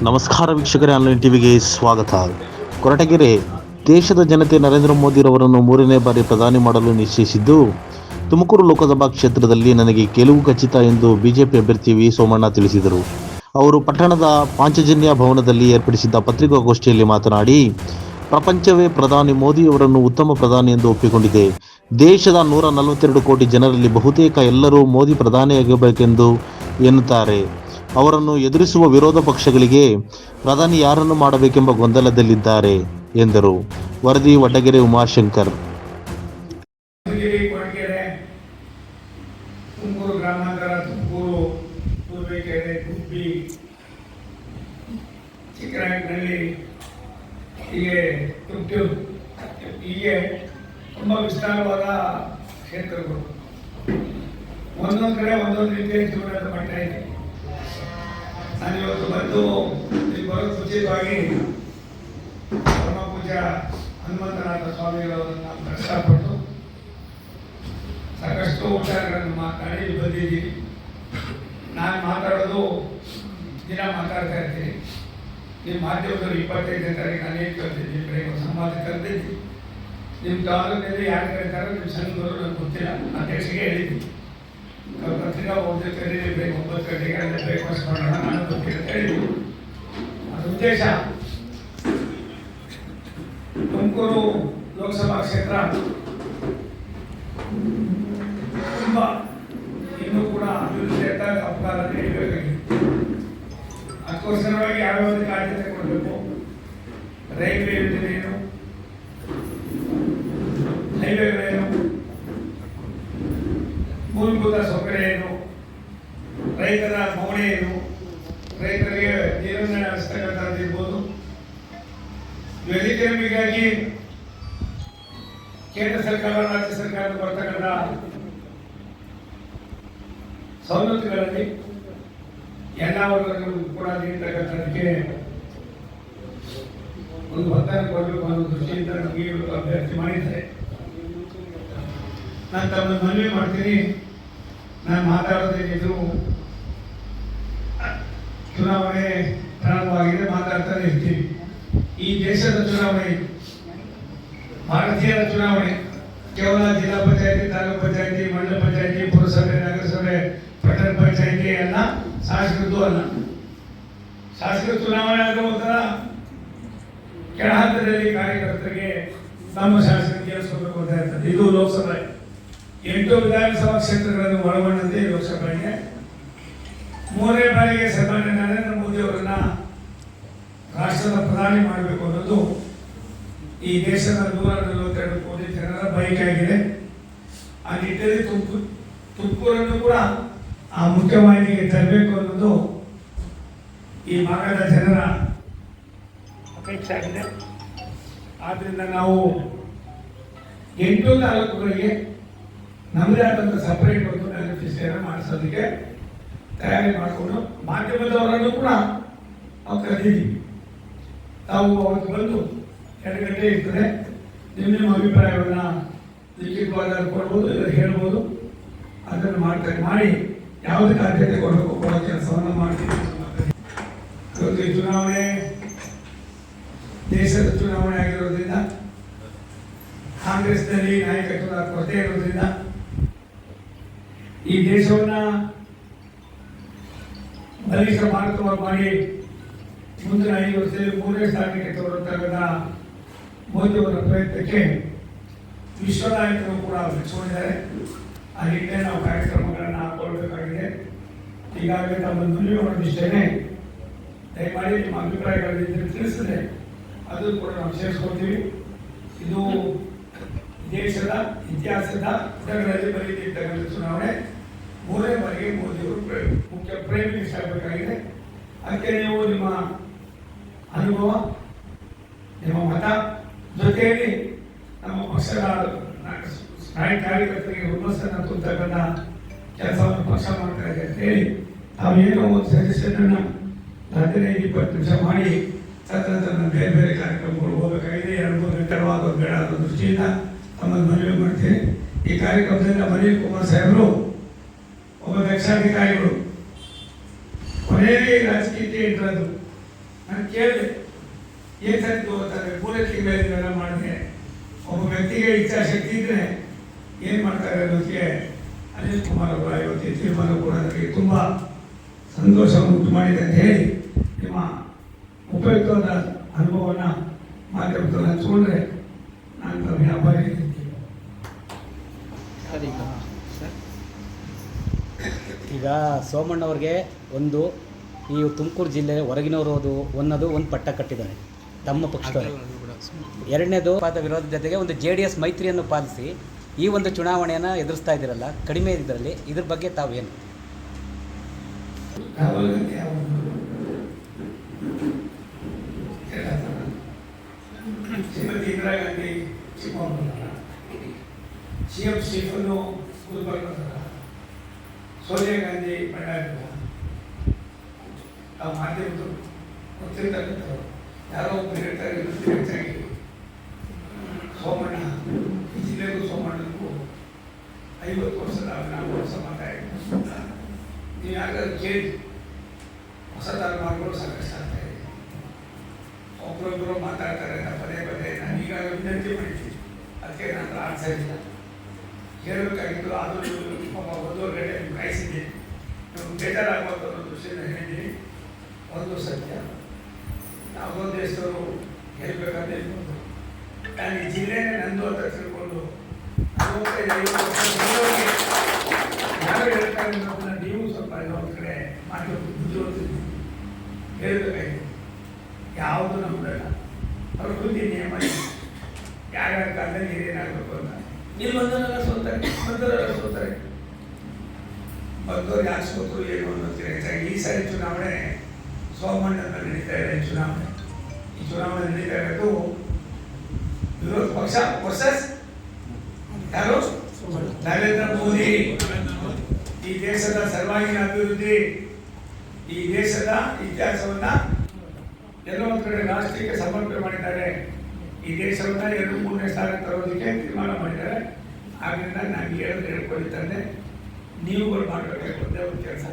ನಮಸ್ಕಾರ ವೀಕ್ಷಕರೇ, ಆನ್ಲೈನ್ ಟಿವಿಗೆ ಸ್ವಾಗತ. ಕೊರಟಗೆರೆ ದೇಶದ ಜನತೆ ನರೇಂದ್ರ ಮೋದಿರವರನ್ನು 3ನೇ ಬಾರಿ ಪ್ರಧಾನಿ ಮಾಡಲು ನಿಶ್ಚಯಿಸಿದ್ದು, ತುಮಕೂರು ಲೋಕಸಭಾ ಕ್ಷೇತ್ರದಲ್ಲಿ ನನಗೆ ಗೆಲುವು ಖಚಿತ ಎಂದು ಬಿಜೆಪಿ ಅಭ್ಯರ್ಥಿ ವಿ ಸೋಮಣ್ಣ ತಿಳಿಸಿದರು. ಅವರು ಪಟ್ಟಣದ ಪಾಂಚಜನ್ಯ ಭವನದಲ್ಲಿ ಏರ್ಪಡಿಸಿದ್ದ ಪತ್ರಿಕಾಗೋಷ್ಠಿಯಲ್ಲಿ ಮಾತನಾಡಿ, ಪ್ರಪಂಚವೇ ಪ್ರಧಾನಿ ಮೋದಿಯವರನ್ನು ಉತ್ತಮ ಪ್ರಧಾನಿ ಎಂದು ಒಪ್ಪಿಕೊಂಡಿದೆ. ದೇಶದ 142 ಕೋಟಿ ಜನರಲ್ಲಿ ಬಹುತೇಕ ಎಲ್ಲರೂ ಮೋದಿ ಪ್ರಧಾನಿಯಾಗಬೇಕೆಂದು ಎನ್ನುತ್ತಾರೆ. ಅವರನ್ನು ಎದುರಿಸುವ ವಿರೋಧ ಪಕ್ಷಗಳಿಗೆ ಪ್ರಧಾನಿ ಯಾರನ್ನು ಮಾಡಬೇಕೆಂಬ ಗೊಂದಲದಲ್ಲಿದ್ದಾರೆ ಎಂದರು. ವರದಿ ವಡ್ಡಗೆರೆ ಉಮಾಶಂಕರ್. ತುಮಕೂರು ಗ್ರಾಮಾಂತರ, ತುಮಕೂರು, ತುರುವೇಕೆರೆ, ಗುಬ್ಬಿ, ಚಿಕ್ಕನಾಯಕನಹಳ್ಳಿ, ಹೀಗೆ ತುಂಬ ವಿಸ್ತಾರವಾದ ಕ್ಷೇತ್ರಗಳು. ಒಂದೊಂದು ಕಡೆ ಒಂದೊಂದು ರೀತಿಯ ಜೀವನದ ಮಟ್ಟ ಇದೆ. ನಾನಿವತ್ತು ಬಂದು ಇಲ್ಲಿ ಬರೋದು ಉಚಿತವಾಗಿ ಪರಮ ಪೂಜ್ಯ ಹನುಮಂತನಾಥ ಸ್ವಾಮಿಗಳವರನ್ನು ನಾವು ಕಷ್ಟಪಟ್ಟು ಸಾಕಷ್ಟು ವಿಚಾರಗಳನ್ನು ಮಾತನಾಡಿ ಬಂದಿದ್ದೀವಿ. ನಾನು ಮಾತಾಡೋದು ದಿನ ಮಾತಾಡ್ತಾ ಇರ್ತೀನಿ. ನಿಮ್ಮ ಮಾಧ್ಯಮದವರು 25ನೇ ತಾರೀಕು ನಾನು ಏನು ಕೇಳ್ತಿದ್ದೀನಿ, ಬೆಳಗ್ಗೆ ಒಂದು ಸಂವಾದ ಕರೆದಿದ್ದೀನಿ. ನಿಮ್ಮ ತಾಲೂಕಿನಲ್ಲಿ ಯಾರು ಕರೀತಾರೋ ನಿಮ್ಮ ಸಂಘದವರು ನನಗೆ ಗೊತ್ತಿಲ್ಲ, ಅಧ್ಯಕ್ಷರಿಗೆ ಹೇಳಿದ್ದೀನಿ. ಪತ್ರಿಕಾ ಓದಿ ಕರೀರಿ, ಬೆಳಗ್ಗೆ 9 ಗಂಟೆಗೆ ಅಲ್ಲೇ ಬ್ರೇಕ್ಫಾಸ್ಟ್ ಮಾಡೋಣ, ನಾನು ಗೊತ್ತಿಲ್ಲ ಅಂತ ಹೇಳಿದ್ದೀನಿ. ಅದು ಉದ್ದೇಶ. ತುಮಕೂರು ಲೋಕಸಭಾ ಕ್ಷೇತ್ರ ತುಂಬ ಇನ್ನೂ ಕೂಡ ಅಭಿವೃದ್ಧಿ ಅಂತ ಅಪಕಾರ ನೀಡಬೇಕಾಗಿದೆ. ಅದಕ್ಕೋಸ್ಕರವಾಗಿ ಯಾವ್ಯಾವುದಕ್ಕೆ ಆದ್ಯತೆ ಕೊಡಬೇಕು, ರೈಲ್ವೆ ಯೋಜನೆ ಏನು, ಹೈವೇಗಳೇನು, ಮೂಲಭೂತ ಸೌಕರ್ಯ ಏನು, ರೈತರ ಮೌಢ್ಯ ಏನು, ರೈತರಿಗೆ ನೀರನ್ನ ಹರಿಸ್ತಕ್ಕಂಥದ್ದಿರ್ಬೋದು, ವೆಜಿಟೇಬಲ್ಗಾಗಿ ಕೇಂದ್ರ ಸರ್ಕಾರ ರಾಜ್ಯ ಸರ್ಕಾರ ಬರ್ತಕ್ಕಂಥ ಸವಲತ್ತುಗಳಲ್ಲಿ ಎಲ್ಲ ವರ್ಗಗಳಿಗೂ ಕೂಡ ನೀಡತಕ್ಕಂಥದಕ್ಕೆ ಒಂದು ಒತ್ತಾಯ ಕೊಡಬೇಕು ಅನ್ನೋ ದೃಷ್ಟಿಯಿಂದ ನಮಗೆ ಇವತ್ತು ಅಭ್ಯರ್ಥಿ ಮಾಡಿದ್ದಾರೆ. ನಾನು ತಮ್ಮನ್ನು ಮನವಿ ಮಾಡ್ತೀನಿ. ನಾನು ಮಾತಾಡೋದೇನಿದ್ರು ಚುನಾವಣೆ ಪ್ರಾರಂಭವಾಗಿದೆ, ಮಾತಾಡ್ತಾನೆ ಇರ್ತೀವಿ. ಈ ದೇಶದ ಚುನಾವಣೆ, ಭಾರತೀಯರ ಚುನಾವಣೆ ಕೇವಲ ಜಿಲ್ಲಾ ಪಂಚಾಯತಿ, ತಾಲೂಕು ಪಂಚಾಯತಿ, ಮಂಡಲ ಪಂಚಾಯತಿ, ಪುರಸಭೆ, ನಗರಸಭೆ, ಪಟ್ಟಣ ಪಂಚಾಯತಿ ಅಲ್ಲ, ಶಾಸಕರದ್ದು ಅಲ್ಲ. ಶಾಸಕರ ಚುನಾವಣೆ ಆದ ಒಂಥರ ಕೆಳ ಹಂತದಲ್ಲಿ ಕಾರ್ಯಕರ್ತರಿಗೆ ನಮ್ಮ ಶಾಸಕ ಗೆಲ್ಲಿಸಬೇಕು ಅಂತ ಇರ್ತದೆ. ಇದು ಲೋಕಸಭೆ 8 ವಿಧಾನಸಭಾ ಕ್ಷೇತ್ರಗಳನ್ನು ಒಳಗೊಂಡಂತೆ ಲೋಕಸಭೆಗೆ 3ನೇ ಬಾರಿಗೆ ಸನ್ಮಾನ್ಯ ನರೇಂದ್ರ ಮೋದಿ ಅವರನ್ನ ರಾಷ್ಟ್ರದ ಪ್ರಧಾನಿ ಮಾಡಬೇಕು ಅನ್ನೋದು ಈ ದೇಶದ 142 ಕೋಟಿ ಜನರ ಬಯಕೆ ಆಗಿದೆ. ಆ ನಿಟ್ಟಿನಲ್ಲಿ ತುಮಕೂರನ್ನು ಕೂಡ ಆ ಮುಖ್ಯವಾಹಿನಿಗೆ ತರಬೇಕು ಅನ್ನೋದು ಈ ಭಾಗದ ಜನರ ಅಪೇಕ್ಷೆ ಆಗಿದೆ. ಆದ್ದರಿಂದ ನಾವು 8 ತಾಲೂಕುಗಳಿಗೆ ನಮ್ಮದೇ ಆದಂಥ ಸಪರೇಟ್ ಒಂದು ಮ್ಯಾನಿಫೆಸ್ಟೋನ ಮಾಡಿಸೋದಕ್ಕೆ ತಯಾರಿ ಮಾಡಿಕೊಂಡು ಮಾಧ್ಯಮದವರನ್ನು ಕೂಡ ನಾವು ಕರೆದಿದ್ದೀವಿ. ತಾವು ಅವತ್ತು ಬಂದು 2 ಗಂಟೆ ಇರ್ತದೆ, ನಿಮ್ಮ ಅಭಿಪ್ರಾಯಗಳನ್ನ ಲಿಖಿತವಾಗಿ ಕೊಡ್ಬೋದು, ಇಲ್ಲ ಹೇಳ್ಬೋದು. ಅದನ್ನು ಮಾಡಿ ಯಾವುದಕ್ಕೆ ಆದ್ಯತೆ ಕೊಡಬೇಕು ಕೊಡೋ ಕೆಲಸವನ್ನು ಮಾಡ್ತೀವಿ. ಇವತ್ತು ಈ ಚುನಾವಣೆ ದೇಶದ ಚುನಾವಣೆ ಆಗಿರೋದ್ರಿಂದ, ಕಾಂಗ್ರೆಸ್ನಲ್ಲಿ ನಾಯಕತ್ವದ ಕೊರತೆ ಇರೋದ್ರಿಂದ ಈ ದೇಶವನ್ನ ಬಲಿಷ್ಠ ಭಾರತವಾಗಿ ಮಾಡಿ ಮುಂದಿನ 5 ವರ್ಷದಲ್ಲಿ 3ನೇ ಸ್ಥಾನಕ್ಕೆ ತೋರುತ್ತಕ್ಕಂಥ ಮೋದಿಯವರ ಪ್ರಯತ್ನಕ್ಕೆ ವಿಶ್ವ ನಾಯಕರು ಕೂಡ ಮೆಚ್ಚಿಕೊಂಡಿದ್ದಾರೆ. ಆ ನಿಟ್ಟಿನಲ್ಲಿ ನಾವು ಕಾರ್ಯಕ್ರಮಗಳನ್ನು ಹಾಕೊಳ್ಬೇಕಾಗಿದೆ. ಈಗಾಗಲೇ ತಮ್ಮನ್ನು ಮನವಿ ಮಾಡೋದಿಷ್ಟೇ, ದಯಮಾಡಿ ನಿಮ್ಮ ಅಭಿಪ್ರಾಯಗಳನ್ನು ತಿಳಿಸಿದ್ರೆ ಅದು ಕೂಡ ನಾವು ಸೇರಿಸ್ಕೊಳ್ತೀವಿ. ಇದು ದೇಶದ ಇತಿಹಾಸದ ಪುಟಗಳಲ್ಲಿ ಬರೀತಿರ್ತಕ್ಕಂಥ ಚುನಾವಣೆ. 3ನೇ ಬಾರಿಗೆ ಮೋದಿಯವರು ಮುಖ್ಯ ಪ್ರೈಮ್ ಮಿನಿಸ್ಟರ್ ಆಗಬೇಕಾಗಿದೆ. ಅದಕ್ಕೆ ನೀವು ನಿಮ್ಮ ಅನುಭವ, ನಿಮ್ಮ ಮತ ಜೊತೆಯಲ್ಲಿ ನಮ್ಮ ಪಕ್ಷದ ಕಾರ್ಯಕರ್ತರಿಗೆ ಹುಮ್ಮಸ್ಸನ್ನು ತುಂಬತಕ್ಕಂಥ ಕೆಲಸವನ್ನು ಪಕ್ಷ ಮಾಡ್ತಾ ಇದೆ ಅಂತ ಹೇಳಿ ತಾವೇನೋ ಒಂದು ಸಜೆಷನನ್ನು 15-20 ನಿಮಿಷ ಮಾಡಿ ತನ್ನ ಬೇರೆ ಬೇರೆ ಕಾರ್ಯಕ್ರಮಗಳು ಹೋಗಬೇಕಾಗಿದೆ. 2-3 ಗಂಟೆವಾಗೋದು ಬೇಡ ಅನ್ನೋ ದೃಷ್ಟಿಯಿಂದ ತಮ್ಮನ್ನು ಮನವಿ ಮಾಡ್ತೀನಿ. ಈ ಕಾರ್ಯಕ್ರಮದಿಂದ ಮನೀಲ್ ಕುಮಾರ್ ಸಾಹೇಬರು ಒಬ್ಬ ದಕ್ಷಾಧಿಕಾರಿಗಳು ಕೊನೆಯಲ್ಲಿ ರಾಜಕೀಯಕ್ಕೆ ಇಟ್ಟದ್ದು. ನಾನು ಕೇಳಿದೆ ಏನು ಸರಿ ಹೋಗ್ತಾರೆ 3 ತಿಂಗಳಲ್ಲಿ ಇವೆಲ್ಲ ಮಾಡಿದೆ. ಒಬ್ಬ ವ್ಯಕ್ತಿಗೆ ಇಚ್ಛಾಶಕ್ತಿ ಇದ್ದರೆ ಏನು ಮಾಡ್ತಾರೆ ಅನ್ನೋದಕ್ಕೆ ಅನಿಲ್ ಕುಮಾರ್ ಅವರ ಇವತ್ತಿನ ತೀರ್ಮಾನ ಕೂಡ ನನಗೆ ತುಂಬ ಸಂತೋಷವನ್ನು ಉಂಟು ಮಾಡಿದೆ ಅಂತ ಹೇಳಿ ನಿಮ್ಮ ಉಪಯುಕ್ತವಾದ ಅನುಭವವನ್ನು ಮಾಧ್ಯಮದಲ್ಲಿ ಹಂಚಿಕೊಂಡ್ರೆ ನಾನು ತಮಗೆ ಆಭಾರಿ ಇದ್ದೀನಿ. ಈಗ ಸೋಮಣ್ಣವ್ರಿಗೆ ಒಂದು ಈ ತುಮಕೂರು ಜಿಲ್ಲೆ ಹೊರಗಿನವರು ಅನ್ನೋದು ಒಂದು ಪಟ್ಟ ಕಟ್ಟಿದ್ದಾರೆ ತಮ್ಮ ಪಕ್ಷದವರು. ಎರಡನೇದು ಪಾದ ವಿರೋಧ ಜೊತೆಗೆ ಒಂದು JDS ಮೈತ್ರಿಯನ್ನು ಪಾಲಿಸಿ ಈ ಒಂದು ಚುನಾವಣೆಯನ್ನು ಎದುರಿಸ್ತಾ ಇದ್ದೀರಲ್ಲ, ಕಡಿಮೆ ಇದರಲ್ಲಿ ಇದ್ರ ಬಗ್ಗೆ ತಾವೇನು? ಶ್ರೀಮತಿ ಇಂದಿರಾ ಗಾಂಧಿ ಚಿಕ್ಕಮಗಳೂರು, CM ಸ್ಟೀಫನ್ನು ಗುಲ್ಬರ್ಗ, ಸೋನಿಯಾ ಗಾಂಧಿ ಬಳ್ಳಾರಿ. ಆ ಮಾಧ್ಯಮಗಳು ಗೊತ್ತಿರ್ತಕ್ಕಂಥವ್ರು ಯಾರೋ ಒಬ್ಬರು ಹೇಳ್ತಾರೆ ಹೆಚ್ಚಾಗಿ ಸೋಮಣ್ಣ, ಈ ಜಿಲ್ಲೆಗೂ ಸೋಮಣ್ಣನಿಗೂ 50 ವರ್ಷದ ಅಭಿನವ ಸಂಬಂಧ ಇದೆ. ನೀವು ಯಾರಾದ್ರೂ ಕೇಳಿ ಹೊಸ ತಲೆಮಾರುಗಳು ಸಾಕಷ್ಟು ಆಗ್ತಾ ಇದೆ. ಒಬ್ಬರೊಬ್ಬರು ಮಾತಾಡ್ತಾರೆ ಪದೇ ಪದೇ. ನಾನು ಈಗಾಗಲೇ ವಿನಂತಿ ಮಾಡಿದ್ದೀನಿ, ಅದಕ್ಕೆ ನಾನು ಆನ್ಸರ್ ಇಲ್ಲ ಹೇಳಬೇಕಾಗಿತ್ತು. ಆದರೂ ಪಾಪ 1 ಗಂಟೆ ಕಾಯಿಸಿದ್ದೀನಿ. ನೀವು ಬೇಜಾರಾಗಬಾರ್ದು ಅನ್ನೋ ದೃಷ್ಟಿಯಿಂದ ಹೇಳಿದ್ದೀನಿ. ಒಂದು ಸತ್ಯ, ಯಾವುದೋ ದೇಶದವರು ಹೇಳ್ಬೇಕಾದ್ರೆ ಹೇಳ್ಬೋದು. ನಾನು ಈ ಜಿಲ್ಲೆನೇ ನಂದು ಅಂತ ತಿಳ್ಕೊಂಡು 45-50 ವರ್ಷ ಯಾರು ಹೇಳ್ತಾರೆ ಅನ್ನೋದನ್ನ ನೀವು ಸ್ವಲ್ಪ ಒಂದು ಕಡೆ ಮಾತು ಬುದ್ಧಿವಂತಿದ್ದೀನಿ ಹೇಳಬೇಕಾಗಿತ್ತು. ಯಾವುದು ನಮ್ಮದಲ್ಲ, ಅವ್ರ ಬುದ್ಧಿ ನಿಯಮ ಯಾರ್ಯಾರ ಕಾಲದಲ್ಲಿ ಏನೇನಾಗಬೇಕು ಅಂತ. ನೀವು ಬಂದವರೆಲ್ಲ ಸೋತಾರೆ, ಬಂದವ್ರು ಯಾಕೆ ಸೋತರು ಏನು ಅನ್ನೋದು ಹೆಚ್ಚಾಗಿ ಈ ಸಾರಿ ಚುನಾವಣೆ ಸೋಮಣ್ಣನ ನಡೀತಾ ಇದೆ. ಈ ಚುನಾವಣೆ ನಡೀತಾ ಇರೋದು ವಿರೋಧ ಪಕ್ಷ ವರ್ಸಸ್ ಯಾರು? ನರೇಂದ್ರ ಮೋದಿ. ಈ ದೇಶದ ಸರ್ವಾಂಗೀಣ ಅಭಿವೃದ್ಧಿ, ಈ ದೇಶದ ಇತಿಹಾಸವನ್ನ ಎಲ್ಲೋ ಒಂದು ಕಡೆ ರಾಷ್ಟ್ರಕ್ಕೆ ಸಮರ್ಪಣೆ ಮಾಡಿದ್ದಾರೆ. ಈ ದೇಶವನ್ನ 2-3ನೇ ಸ್ಥಾನ ತರೋದಕ್ಕೆ ತೀರ್ಮಾನ ಮಾಡಿದ್ದಾರೆ. ಆದ್ದರಿಂದ ನಾನು ಹೇಳ್ಕೊಳ್ತಾರೆ, ನೀವುಗಳು ಮಾಡಬೇಕಾಗಿ ಒಂದೇ ಒಂದು ಕೆಲಸ.